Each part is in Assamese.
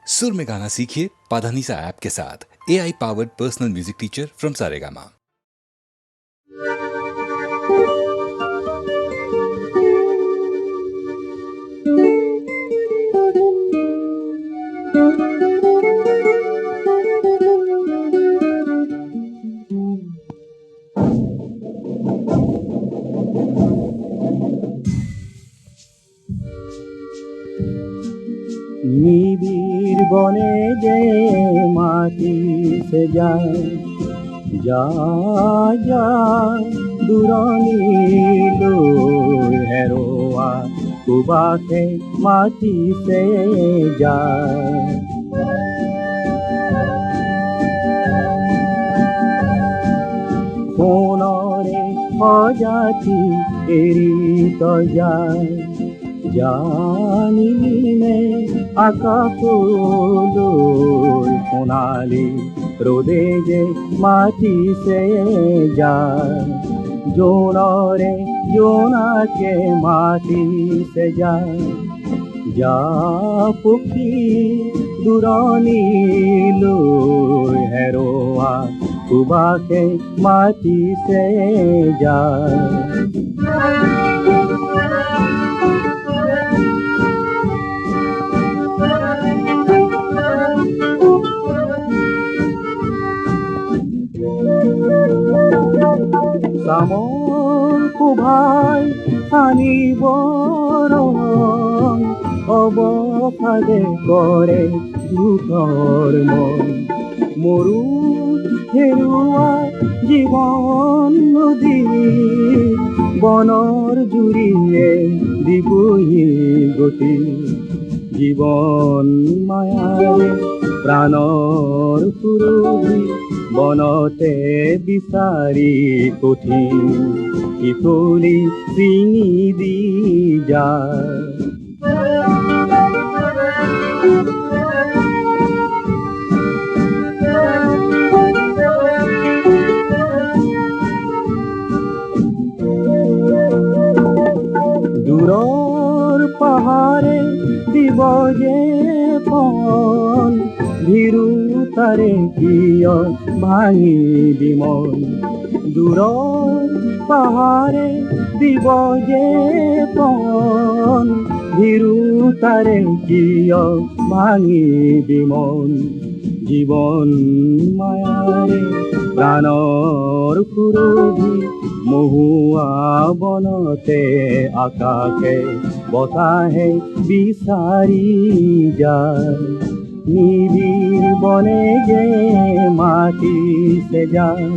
सुर में गाना सीखिए पाधानीसा ऐप के साथ। AI powered personal music teacher from Saregama. নিবিড় বনে যে মাটি সে যায় যায় যায় দূরনীলো হেরোয়া সুবাসে মাটি সে যায় সোনরে প্রজাতি এরি তো যায় জানিনে আকাশ সোনালি রোদে যে মাটি সে যায় জোনরে জোনাকে মাটি সে যায় যা পক্ষী দূরনীলো হেরোয়া সুবাসে মাটি সে যায় সামর কুভাই আনিব রং অবসাদে করে দুঃখর মন মরু হেৰুৱা জীৱন নদী বনৰ জুৰিয়ে দিবহি গতি জীৱন মায়াৰে প্ৰাণৰ সুৰভি বনতে বিচাৰি কঠিন শিকলি চিঙি দি যায় দূৰৰ পাহাৰে দিব যে পন ভীৰু তাৰে কিয় ভাঙি বিমন দূৰৰ পাহাৰে দিব যে পন ভীৰু তাৰে কিয় ভাঙি বিমন জীৱন মায়াৰে প্ৰাণৰ সুৰভি মহুয়া বনতে আকাশে বতাহে বিচাৰি যায় নিবিড় বনে যে মাটি সে যায়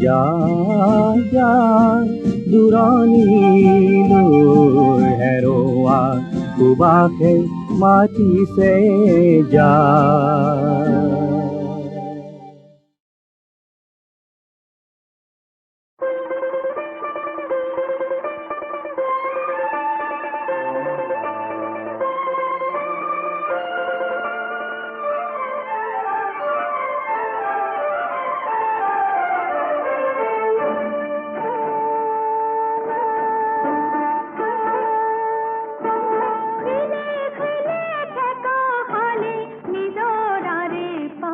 যায় যায় দূৰনীলো হেৰোৱা সুবাসে মাটি সে যায় ঠেকা হালে নিজৰাৰে পা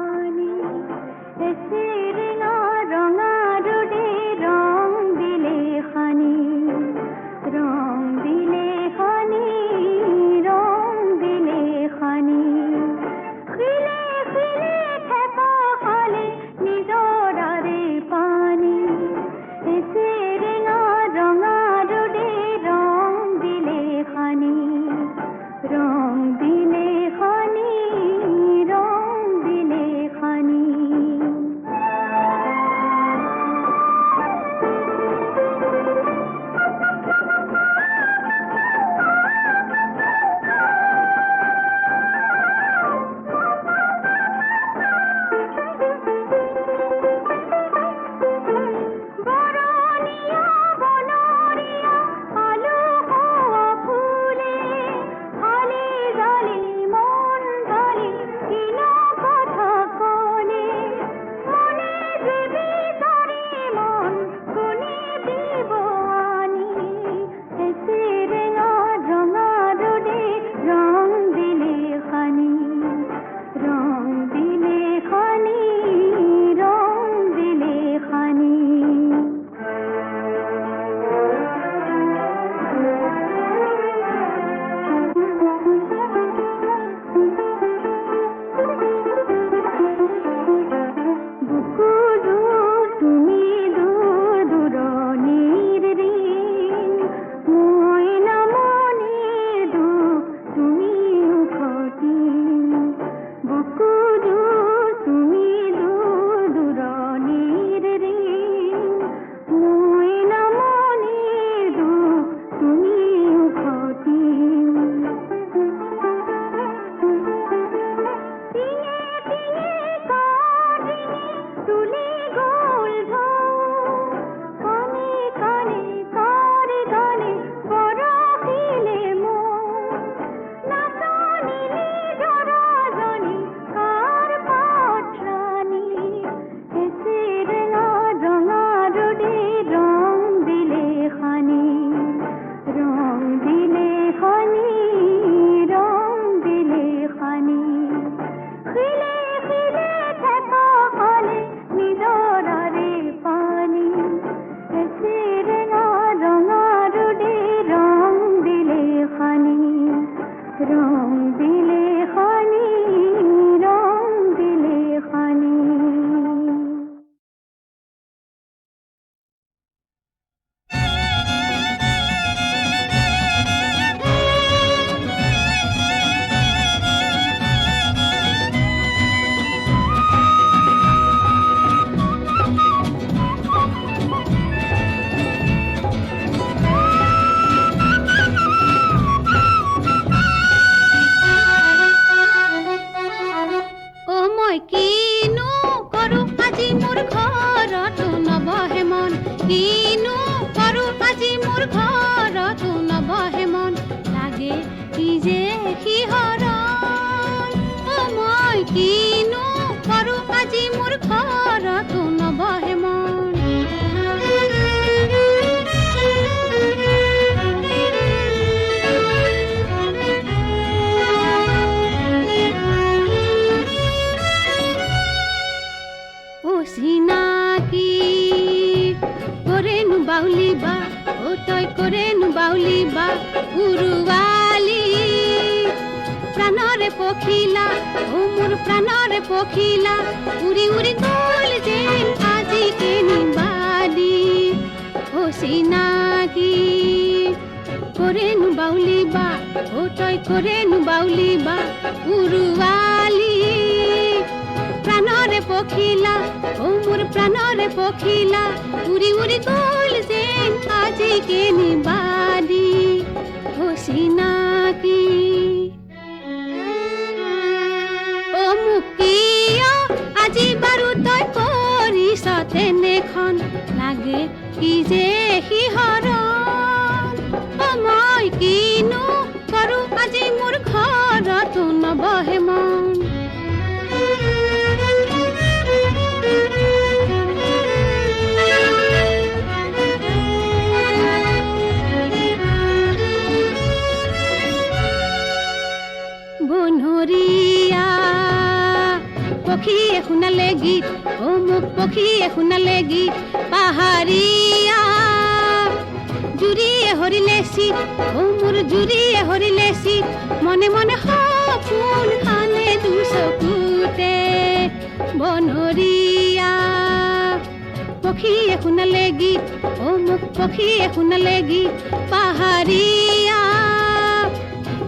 মোৰ ঘৰতো নবহে মন ও চিনাকি কৰেনো বাউলি বা ও তই কৰেনো বাউলি বা উৰুৱালি প্ৰাণৰে পখিলা ও মোৰ প্ৰাণৰে পখিলা উৰি উৰি গ'ল যেন আজি কেনিবাদি ও চিনাকি কৰেনো বাউলি বা ও তই কৰেনো বাউলি বা উৰুৱালি প্ৰাণৰে পখিলা ও মোৰ প্ৰাণৰে পখিলা উৰি উৰি গ'ল যেন আজি কেনিবাদি ও চিনাকি ও মোক কিয় আজি বাৰু তই কৰিছ তেনেখন লাগে কি যে সিহৰণ ও মই কিনো কৰোঁ আজি মোৰ ঘৰতো নবহে মন বনৰীয়া পক্ষীয়ে শুনালে গীত ও মোক পক্ষীয়ে শুনালে গীত পাহাৰীয়া জুৰিয়ে হৰিলে চিত ও মোৰ জুৰিয়ে হৰিলে চিত মনে মনে সপোন খানে দুচকুতে বনৰীয়া পক্ষীয়ে শুনালে গীত ও মোক পক্ষীয়ে শুনালে গীত পাহাৰীয়া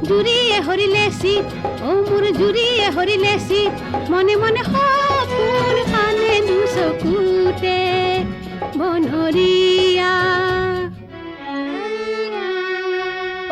জুৰিয়ে হৰিলে চিত ও মোৰ জুৰিয়ে হৰিলে চিত মনে মনে সপোন খানে দুচকুতে বনৰীয়া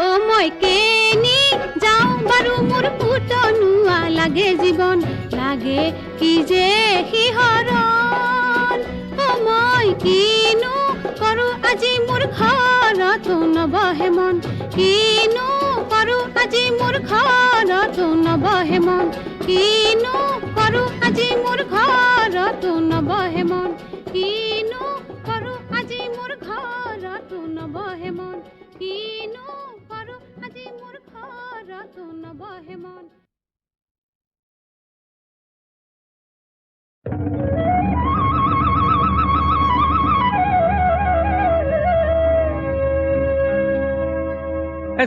ও মই কেনি যাওঁ বাৰু মোৰ পুতনুৱা লাগে জীৱন লাগে কি যে সিহৰণ ও মই কিনো কৰোঁ আজি মোৰ ঘৰতো নবহে মন কিনো কৰোঁ আজি মোৰ ঘৰতো নবহে মন কিনো কৰোঁ আজি মোৰ ঘৰতো নবহে মন কিনো কৰোঁ আজি মোৰ ঘৰতো নবহে মন কিনো কৰোঁ আজি মোৰ ঘৰতো নবহে মন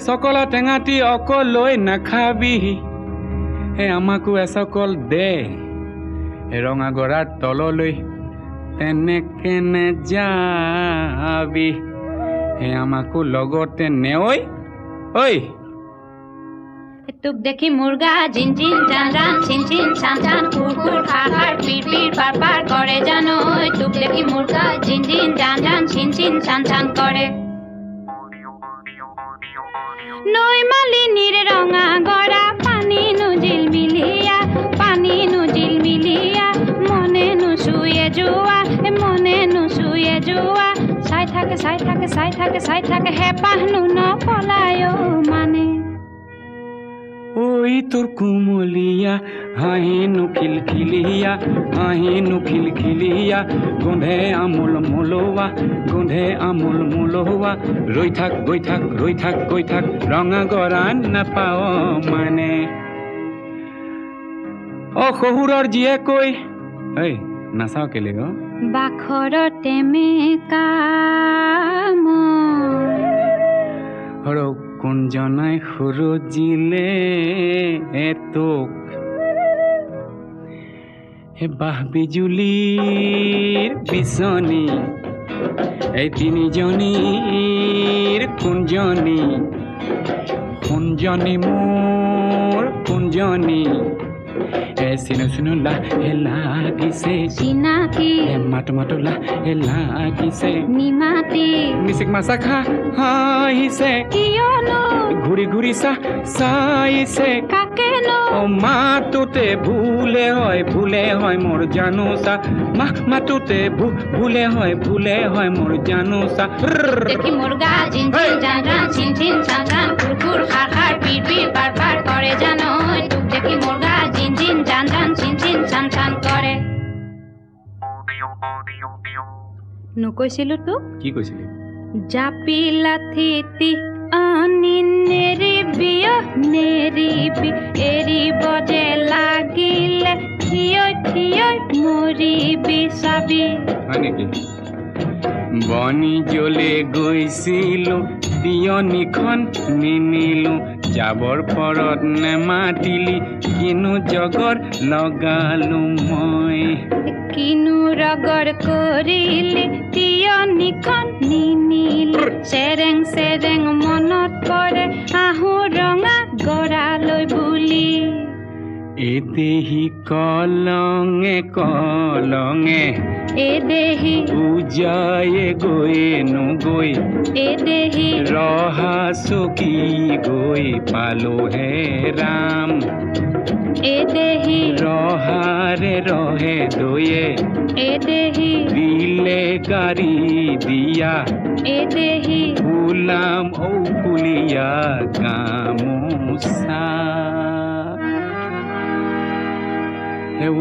সকল টেঙাটি অকলৈ নাখাবি আমাকো এসকল দে ৰঙা গৰাৰ তললৈ তেনেকে নেযাবি আমাকো লগতে নেঐ ঐ তোক দেখি মুৰ্গা জিন জিন জান জান চিন চিন চান চান কুৰ কুৰ খাৰ খাৰ পিৰ পিৰ পাৰ পাৰ কৰে জানো তোক দেখি মুৰ্গা জিন জিন জান জান চিন চিন চান চান কৰে নৈ মালিনীৰ ৰঙা গৰা পানী নুজিল মিলিয়া মনে নুচুয়ে যোৱা চাই থাকে হেঁপাহনো নপলায় মানে ঐ তোৰ কুমলীয়া হাঁহিনো খিলখিলিয়া গোন্ধে আমোল মোলোৱা ৰৈ থাক গৈ থাক ৰঙা গৰা নাপাওঁ মানে অ শহুৰৰ জীয়েকৈ ঐ নাচাওঁ কেলে গো বাখৰতে মেকা হৰক কোনজনাই সুৰুজিলে তোক হে বাহ বিজুলীৰ বিচনী এই তিনিজনীৰ কোনজনী মোৰ কোনজনী চিনো লা লাগিছে চিনাকি মাতো লা লাগিছে নিমাতি মিচিক মাছা খা হাঁহিছে কিয়নো ঘূৰি চাইছে কাকেনো মাতোতে ভুলে হয় মোৰ জানোচা মাতোতে ভুলে হয় মোৰ জানোচা দেখি মুৰ্গা জিন জিন জান জান চিন চিন চান চান কুৰ কুৰ খাৰ খাৰ পিৰ পিৰ পাৰ পাৰ কৰে জানো তোক দেখি মুৰ্গা জিন জিন জান জান চিন চিন চান চান কৰে নকৈছিলো তোক কি কৈছিলি জাপি লাথিতি আনি নেৰিবি এৰিব যে লাগিলে থিয় থিয় মৰিবি চাবি হয় নেকি বনি জ্বলে গৈছিলো তিয়নিখন নিনিলো যাবৰ পৰত নেমাতিলি কিনো জগৰ লগালো মই কিনো ৰগৰ কৰিলি তিয়নিখন নিনিলি চেৰেং চেৰেং মনত পৰে আহো ৰঙা গৰালৈ বুলি এদেহি কলঙে কলঙে এদেহি উজায়ে গৈয়ে নগৈ এদেহি ৰহা চকী গৈ পালো হে ৰাম এদেহি ৰহাৰে ৰহে দয়ে এদেহি দিলে গাড়ী দিয়া এদেহি ফুলাম ঔ ফুলিয়া গামোচা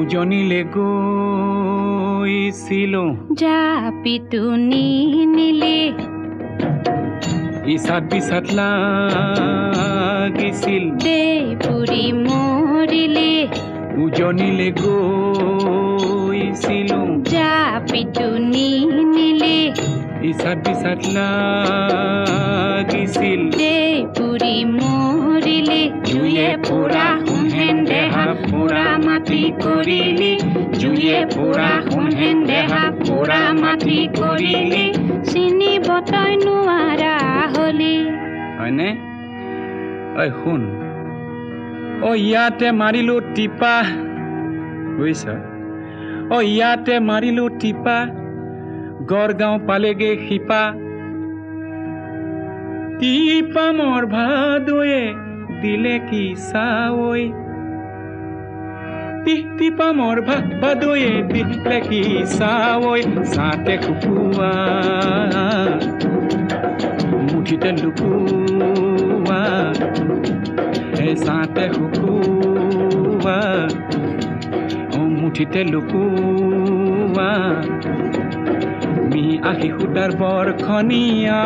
উজনিলে গৈছিলো জাপিটো নিনিলি ইচাত বিচাত লাগিছিল দেই পুৰি মৰিলি উজনিলে গৈছিলো জাপিটো নিনিলি ইচাত বিচাত লাগিছিল দেই পুৰি মৰিলি জুয়ে পুৰা সোণহেন দেহা পুৰা মাটি কৰিলি জুয়ে পুৰা সোণহেন দেহা পুৰা মাটি কৰিলি চিনিব তই নোৱাৰা হলি হয়নে ঐ শুন ইয়াতে মাৰিলো টিপা বুজিছ ইয়াতে মাৰিলো টিপা গড়গাঁও পালেগে শিপা টিপা মোৰ ভাদয়ে দিলে কি চাৱৈ টিপা মোৰ ভাদয়ে দিলে কি চাৱৈ চাতে কুকুৱা মুঠিতে লুকুৱা চাতে শুকুৱা মুঠিতে লুকুৱা মি আহি সূতাৰ বৰখনীয়া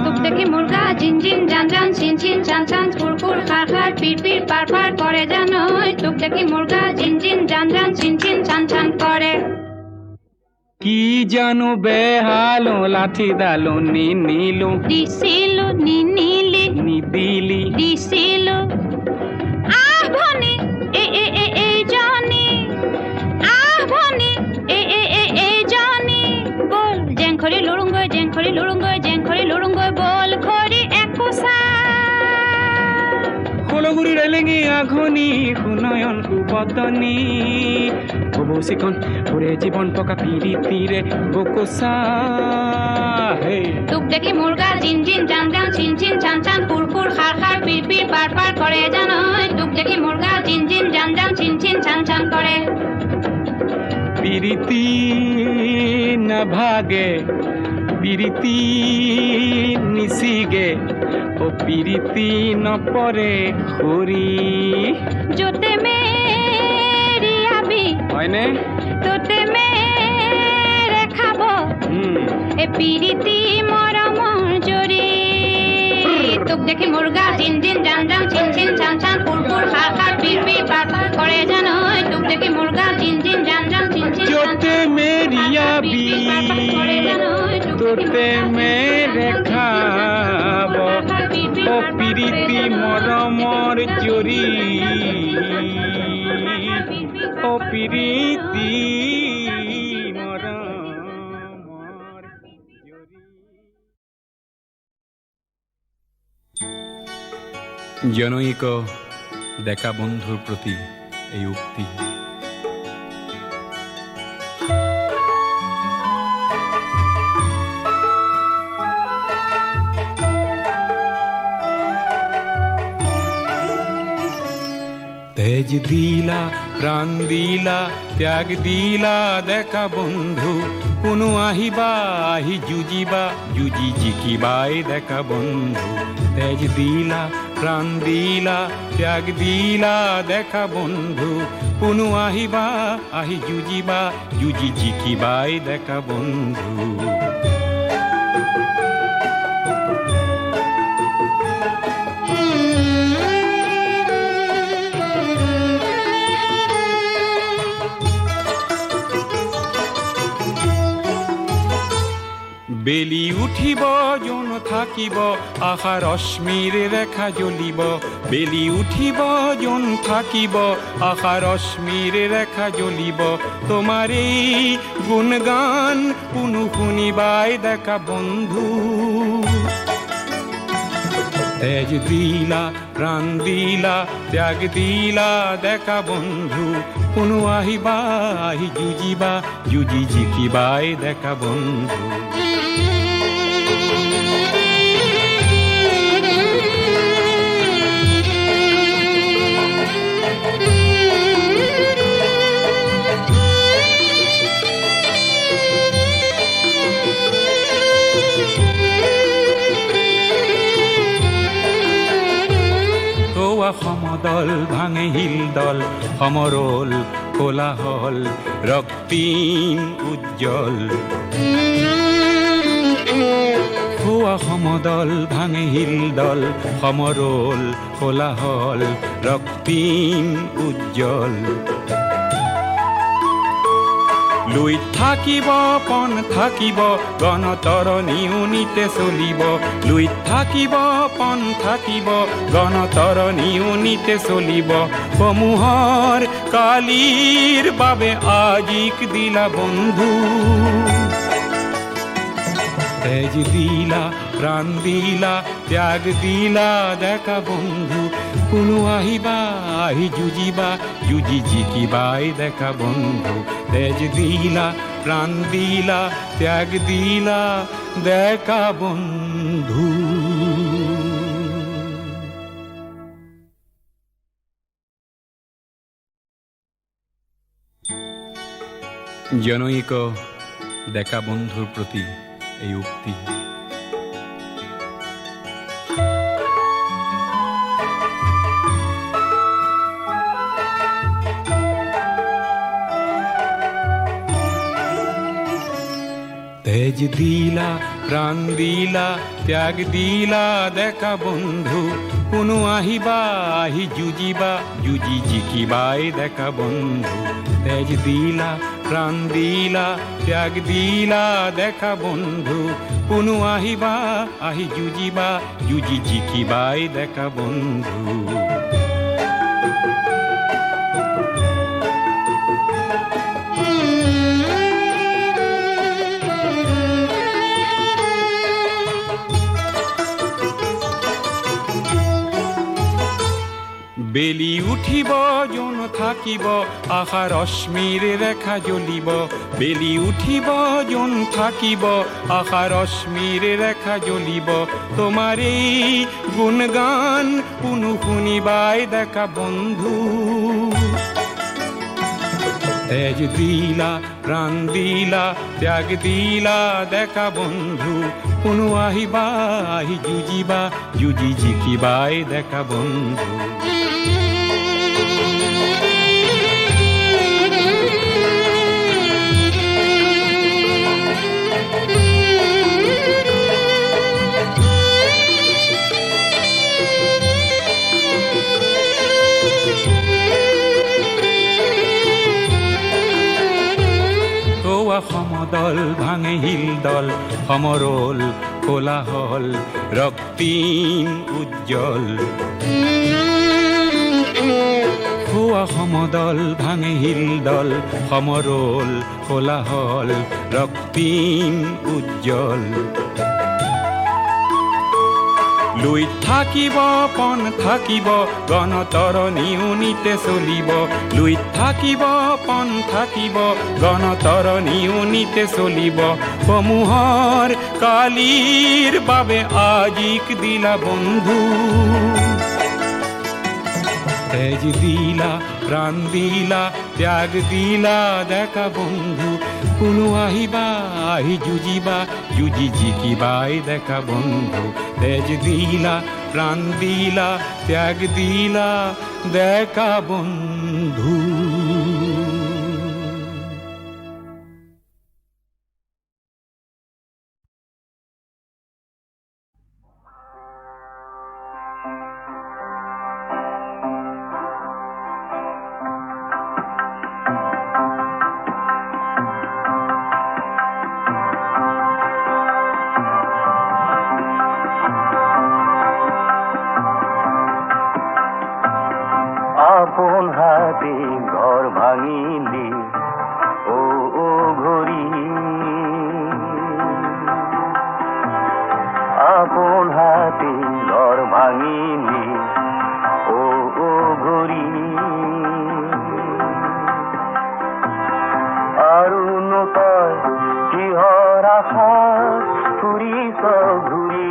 তোক দেখি মুৰ্গা জিন জিন জান জান চিন চিন চান চান ফুৰ ফুৰ খাৰ খাৰ পিৰ পিৰ পাৰ পাৰ কৰে জানৈ তোক দেখি মুৰ্গা জিন জিন জান জান চিন চিন চান চান কৰে কি জানো বেহালো লাঠি ডালো নিনিলো দিছিলো নিনিলি নিদিলি দিছিলো আহ ভনী এই জনী আহ ভনী এই জনী বল জেংখৰি লুৰুংগৈ জেংখৰি লুৰুংগৈ জেংখৰি লুৰুংগৈ বল খৰি একোচা কলগুৰি ৰেলেঙি আঘনি সুনয়ন কুবতনী কবৌচিখন ওৰে জীৱন পকা পিৰিতিৰে বকোচা হে তোক দেখি মুৰ্গা জিন জিন জান জান চিন চিন চান চান ফুৰ ফুৰ খাৰ খাৰ পিৰ পিৰ পাৰ পাৰ কৰে জানৈ তোক দেখি মুৰ্গা জিন জিন জান জান চিন চিন চান চান কৰে পিৰিতি নাভাগে পিৰিতি নিচিগে পিৰিতি নপৰে খৰি য'তে মেৰিয়াবি হয়নে তোতে মেৰে খাব এ পিৰিতি মৰমৰ জৰি তোক দেখি মুৰ্গা জিন জিন জান জান চিন চিন চান চান ফুৰ ফুৰ খাৰ খাৰ পিৰ পিৰ পাৰ পাৰ কৰে জানৈ তোক দেখি মুৰ্গা জিন জিন জান জান চিন চিন য'তে মেৰিয়াবি তোতে মেৰে খাব পিৰিতি মৰমৰ জৰি পিৰিতি মৰমৰ জৰি জনৈক ডেকা বন্ধুৰ প্ৰতি এই উক্তি তেজ দিলা প্রাণ দিলা ত্যাগ দিলা দেখা বন্ধু কোনো আহিবা আহি যুজিবা যুজি জিকিবাই দেখা বন্ধু তেজ দিলা প্রাণ দিলা ত্যাগ দিলা দেখা বন্ধু কোনো আহিবা আহি যুজিবা যুজি জিকিবাই দেখা বন্ধু বেলি উঠিব জন থাকিব আশা রশ্মির রেখা জ্বলিব বেলি উঠিব জন থাকিব আশা রশ্মির রেখা জ্বলিব তোমার এই গুণগান পুনু শুনিবাই দেখা বন্ধু তেজ দিলা প্রাণ দিলা ত্যাগ দিলা দেখা বন্ধু কোনো আহিবা আহি যুজিবা যুজি জিকিবাই দেখা বন্ধু সমদল ভাঙে হিলদল সমরল কোলাহল রক্তিম উজ্জ্বল খোয়া সমদল ভাঙে হিলদল সমরল কোলাহল রক্তিম উজ্জ্বল লুই থাকিব পণ থাকিব গণতৰণী উনিতে চলিব লুই থাকিব পণ থাকিব গণতৰণী উনিতে চলিব সমূহৰ কালিৰ বাবে আজিক দিলা বন্ধু তেজ দিলা প্রাণ দিলা ত্যাগ দিলা দেখা বন্ধু কোনো আহিবা আহি যুজিবা যুজি জিকিবাই দেখা বন্ধু তেজ দিলা প্রাণ দিলা ত্যাগ দিলা দেখা বন্ধু জনৈক দেখা বন্ধুর প্রতি এই উক্তি তেজ দিলা প্রাণ দিলা ত্যাগ দিলা দেখা বন্ধু কোনো আহিবা আহি যুজিবা যুজি জিকিবাই দেখা বন্ধু তেজ দিলা প্রাণ দিলা ত্যাগ দিলা দেখা বন্ধু কোনো আহিবা আহি যুজিবা যুজি জিকিবাই দেখা বন্ধু বেলি উঠিব জন থাকিব আশা রশ্মির রেখা জ্বলিব বেলি উঠিব জন থাকিব আশা রশ্মির রেখা জ্বলিব তোমার এই গুণগান পুনু শুনিবাই দেখা বন্ধু তেজ দিলা প্রাণ দিলা ত্যাগ দিলা দেখা বন্ধু কোনো আহিবা আহি যুজিবা যুজি জিকিবাই দেখা বন্ধু সমদল ভাঙে হিলদল সমরল কোলাহল রক্তিম উজ্জ্বল খোয়া সমদল ভাঙে হিলদল সমরল কোলাহল রক্তিম উজ্জ্বল লুই থাকিব পণ থাকিব গণতৰণী উনিতে চলিব লুই থাকিব পণ থাকিব গণতৰণী উনিতে চলিব সমূহৰ কালিৰ বাবে আজিক দিলা বন্ধু তেজ দিলা প্রাণ দিলা ত্যাগ দিলা দেখা বন্ধু কোনো আহিবা আহি যুঁজিবা যুঁজি জিকিবাই দেখা বন্ধু তেজ দিলা প্রাণ দিলা ত্যাগ দিলা দেখা বন্ধু। আপন হাতে ঘর ভাঙিলি ও ও ঘড়ি, আপন হাতে ঘর ভাঙিলি ও ও ঘড়ি, আরুণ তয় কিহর আশা ফুৰিছ ঘূৰি,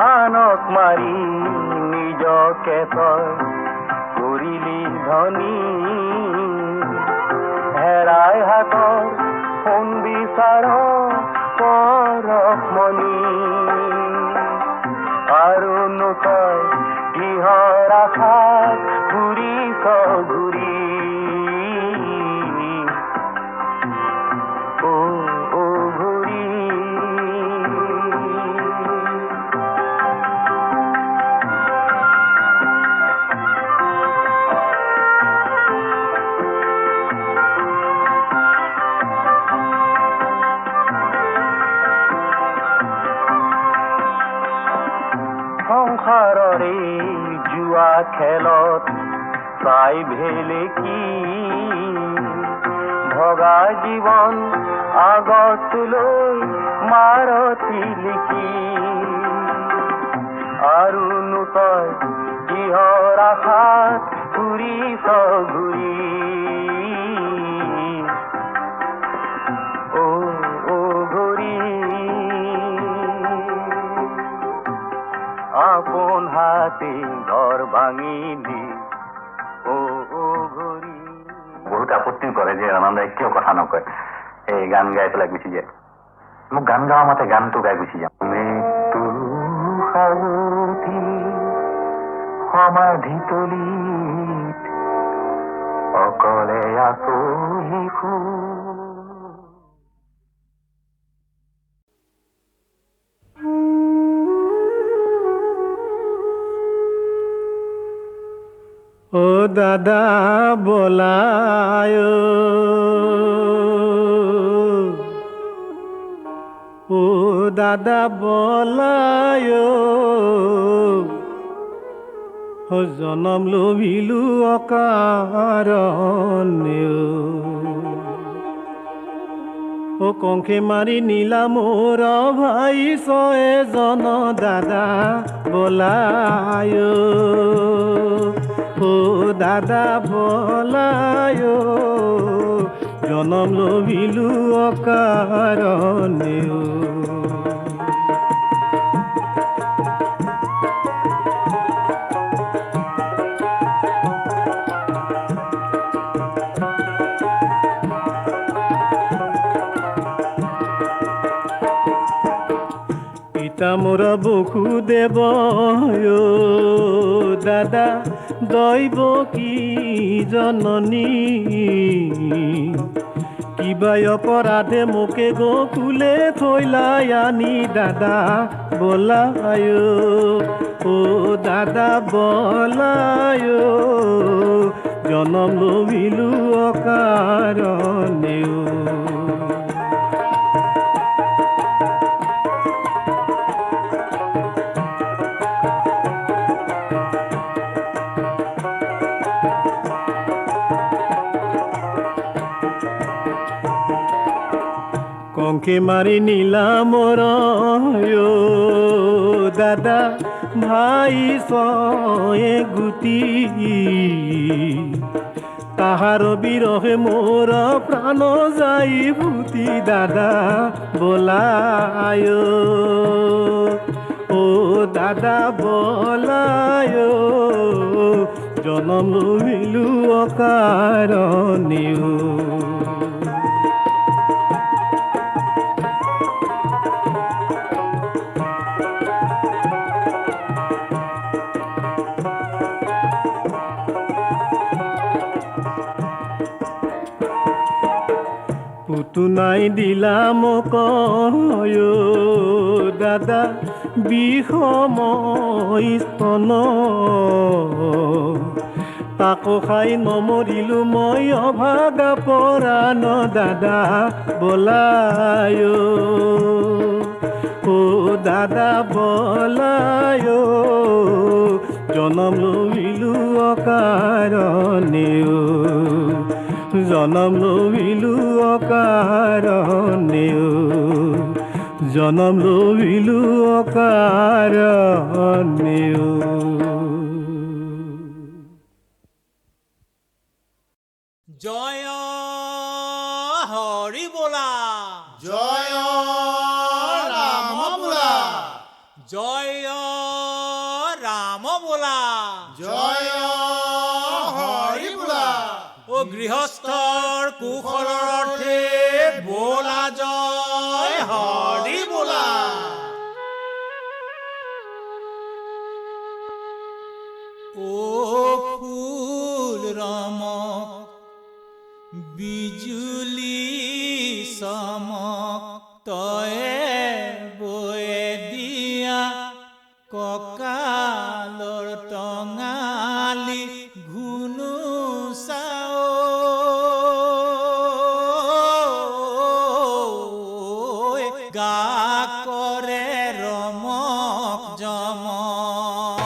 আনক মাৰি নিজকে তই কৰিলি ধনী, হেৰাই হাতৰ সোণ বিচাৰ পৰশমণি, আৰুনো তই কিহৰ আশাত ঘূৰিছ ঘূৰি, ও ও ঘূৰি। সংসাৰৰে জুৱা খেলত চাই ভেলে কি, ভগা জীৱন আগত লৈ মাৰতি লিখি, আৰুনো তই কিহৰ আশাত ফুৰিছ ঘূৰি, ও ও ঘূৰি। আপন হাতে ঘৰ ভাঙিলি ও ও ঘড়ি। বহুত আপত্তি কৰে যে ৰামানন্দাই কিয় কথা নকয়, এই গান গাই পেলাই গুচি যায়। মোক গান গাওঁ মাতে গানটো গাই গুচি যাওঁ। মৃত্যু সাৰথি সমাধি তলিত অকলে আছো শিশু। ও দাদা বলায়, ও দাদা বলায়, জনম লভিলো অকাৰণে, ও কংখে মাৰি নীলা মোৰ ভাই ছয়জন দাদা বলায়, ও দাদা বলায়, জনম লভিলো অকাৰণে। পিতা মোৰ বসুদেৱ দাদা দৈৱ কি জননী, কিবা অপৰাধে মোকে গকুলে থৈলাই আনি দাদা বলায়, ও দাদা বলায়, জনম লভিলো অকাৰণে। কংকে মাৰি নীলামৰ দাদা ভাই ছয়ে গুটি তাহাৰ বিৰহে মোৰ প্ৰাণ যাই ভূতি দাদা বলায় ও দাদা বলায় জনম লভিলো অকাৰণেও পুতুনাই দিলা মোক দাদা বিষময় স্তন তাকো খাই নমৰিলো মই অভাগা পৰাণ দাদা বলায় ও দাদা বলায় জনম লভিলো অকাৰণেও জনম লভিলো অকাৰণেও জনম লভিলো অকাৰণেও জয় হৰি বোলা জয় ৰাম বোলা জয় ৰাম বোলা জয় হৰি বোলা ও গৃহস্থৰ কুশলৰ অৰ্থে বোলা জয় হৰি বোলা ও ফুল ৰমক বিজুলি চমক তয়ে বয়ে দিয়া কঁকালৰ টঙালি ঘুনু চাও গা কৰে ৰমক জমক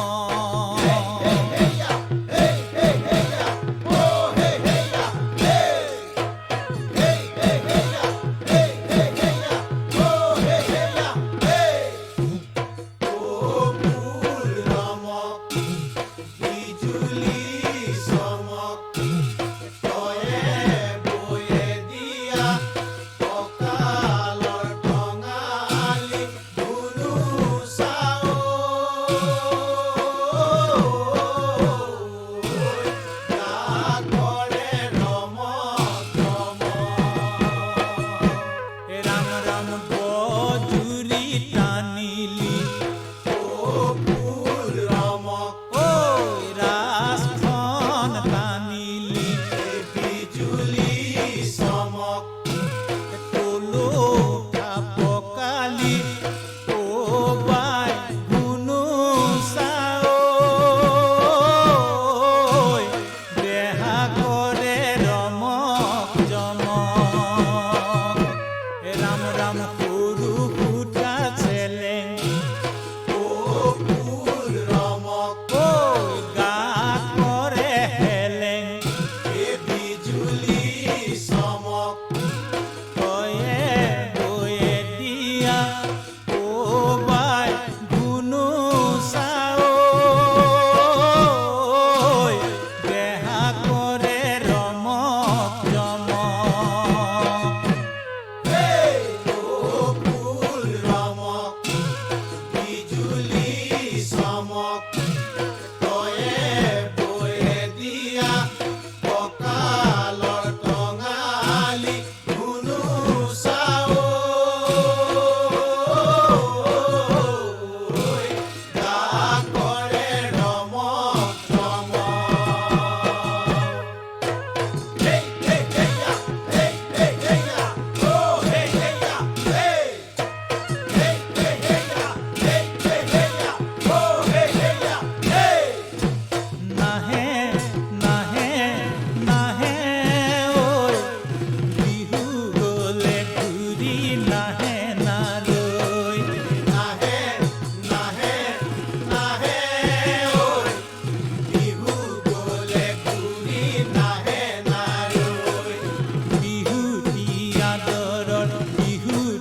বিহু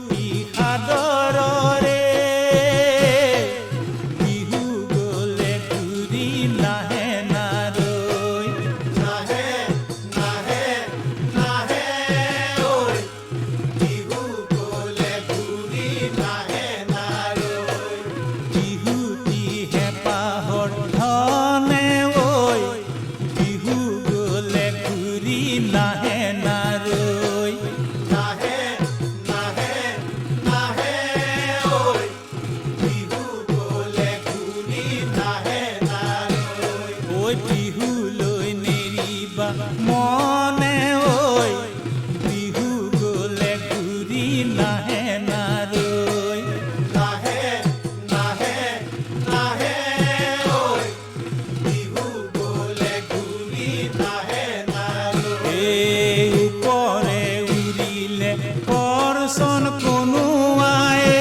নাহে নাৰৈ নাহে নাহে নাহে ঐ বিহু গলে ঘূৰি নাহে নাৰৈ এই ওপৰে উৰিলে কৰচন কোনোৱায়ে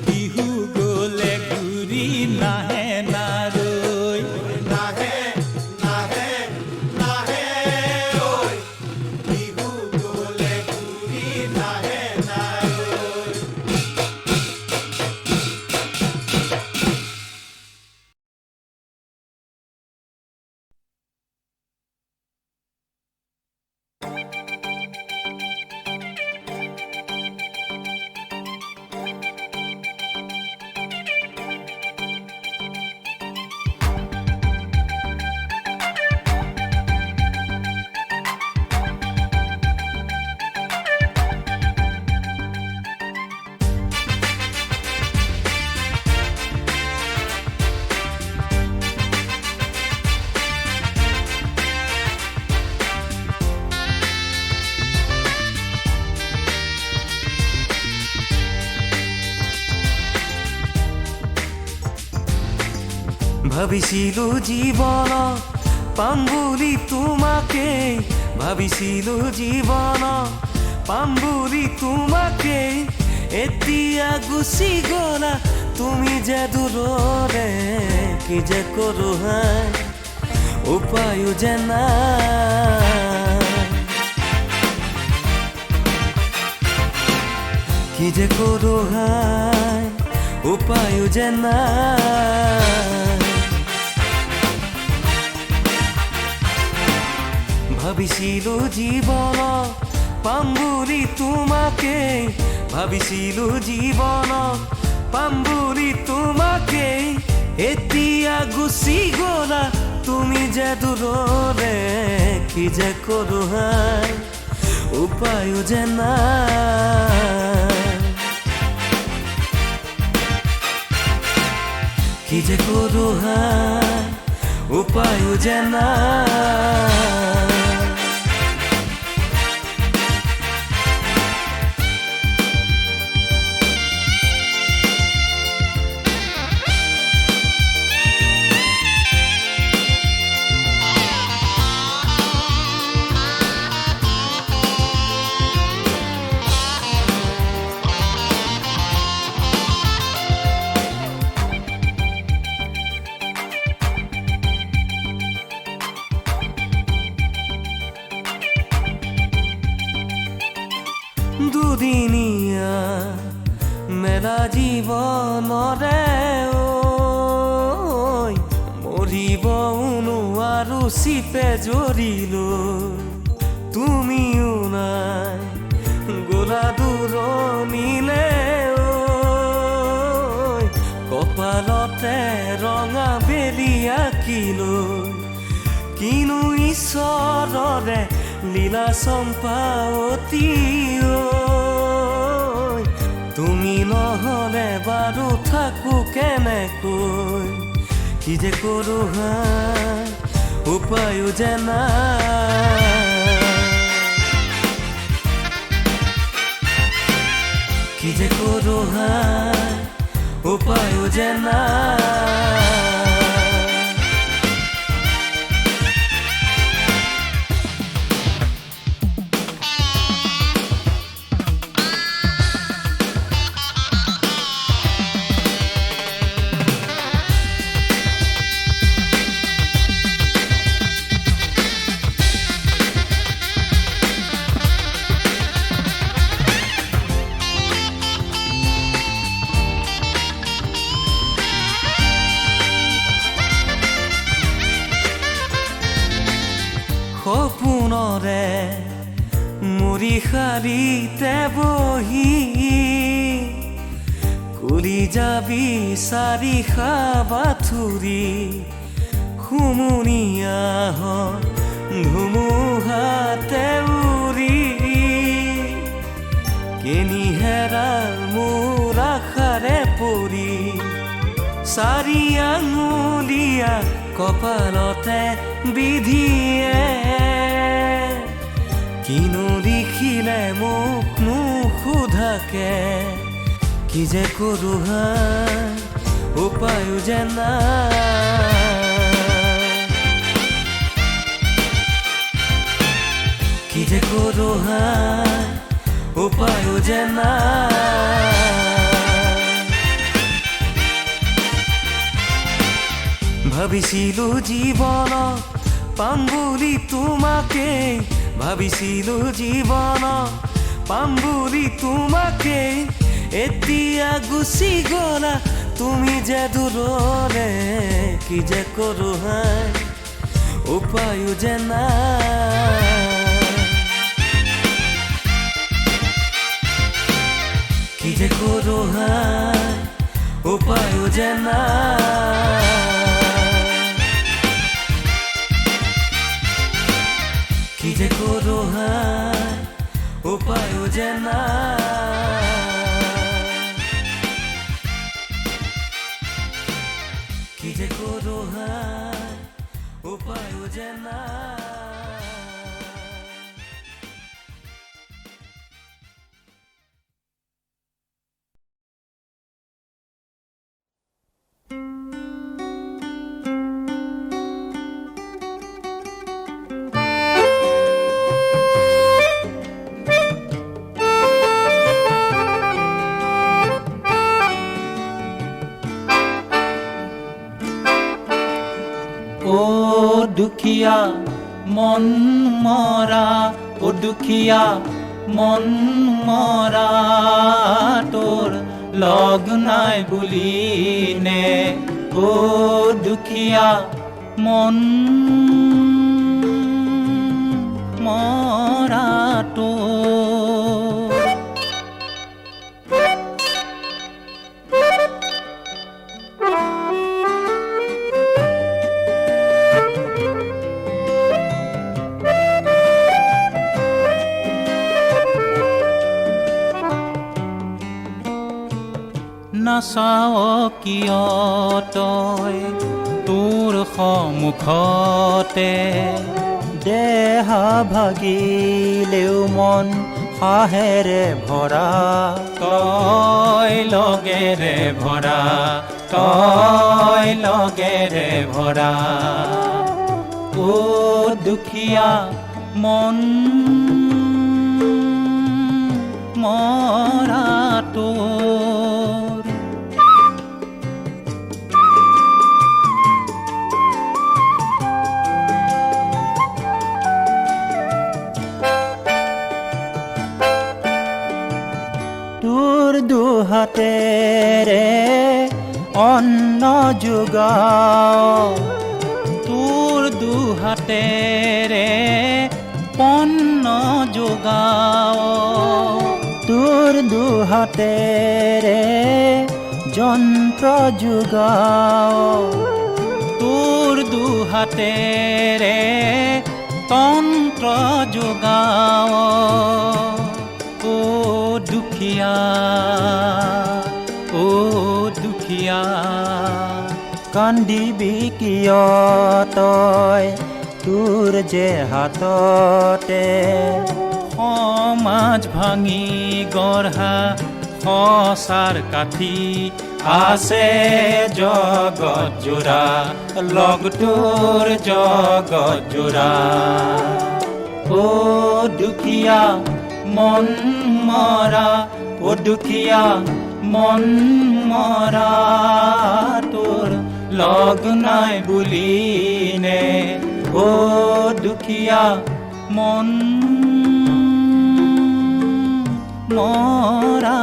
বিহু গলে ঘূৰি নাহে নাৰৈ নাহে নাহে নাহে ঐ বিহু গলে ঘূৰি নাহে নাৰৈ ভাবিছিলো জীৱনত পাম বুলি তোমাকে ভাবিছিলো জীৱনত পাম বুলি তোমাকে এতিয়া গুচি গলা তুমি যে দূৰৰে কি যে কৰো হাই উপায়ো যে নাই কি যে কৰো হাই উপায়ো যে নাই ভাবিছিলো জীৱনত পাম বুলি তোমাকে ভাবিছিলো জীৱনত পাম বুলি তোমাকে এতিয়া গুচি গলা তুমি যে দূৰৰে কি যে কৰো হাই উপায়ো যে নাই কি যে কৰো হাই উপায়ো যে নাই দুদিনীয়া মেলা জীৱনৰে ঐ মৰিব নোৱাৰো চিপে জৰিলো তুমিও নাই গোলা দূৰণিলে ঐ কপালতে ৰঙা বেলি আঁকিলো কিনো ঈশ্বৰৰে লীলা চম্পাৱতী তুমি নহলে বাৰু থাকো কেনেকৈ কি যে কৰো হাই উপায়ো যে নাই কি যে কৰো হাই উপায়ো যে নাই সপোনৰে মুৰি শাৰীতে বহি কুলি যাবি চাৰিষা বাথুৰি হুমুনিয়া ধুমুহাতে উৰি কেনি হেৰাল মোৰ আশাৰে পৰি চাৰি আঙুলিয়া কপালতে বিধিয়ে কিনো দেখিলে মোক নুসুধাকে কি যে কৰো হাই উপায়ো যে নাই কি যে কৰো হাই উপায়ো যে নাই ভাবিছিলো জীৱনত পাম বুলি তোমাকে ভাবিছিলো জীৱনত পাম বুলি তোমাকে এতিয়া গুচি গলা তুমি যে দূৰলে কি যে কৰো হাই উপায়ো যে নাই কি যে কৰো হাই উপায়ো যে নাই কি যে কৰো হাই উপায়ো যে নাই কি যে কৰো হাই উপায়ো যে নাই দুখীয়া মন মৰা ও দুখীয়া মন মৰা তোৰ লগ নাই বুলি নে ও দুখীয়া মন মৰা তোৰ নাচাও কিয় তই তোৰ সন্মুখতে দেহা ভাগিলেও মন হাঁহেৰে ভৰা তই লগেৰে ভৰা তই লগেৰে ভৰা ও দুখীয়া মন মৰা তোৰ তোৰ দুহাতেৰে অন্ন যোগাও তোৰ দুহাতেৰে পন্ন যোগাও তোৰ দুহাতেৰে যন্ত্ৰ যোগাও তোৰ দুহাতেৰে তন্ত্ৰ যোগাও ও দুখীয়া ও দুখীয়া কান্দিবি কিয় তই তোৰ যে হাততে সমাজ ভাঙি গঢ়া সঁচাৰ কাঠি আছে জগত জোৰা লগ তোৰ জগত জোৰা ও দুখীয়া মন মৰা ও দুখীয়া মন মৰা তোৰ লগ নাই বুলি নে ও দুখীয়া মন মৰা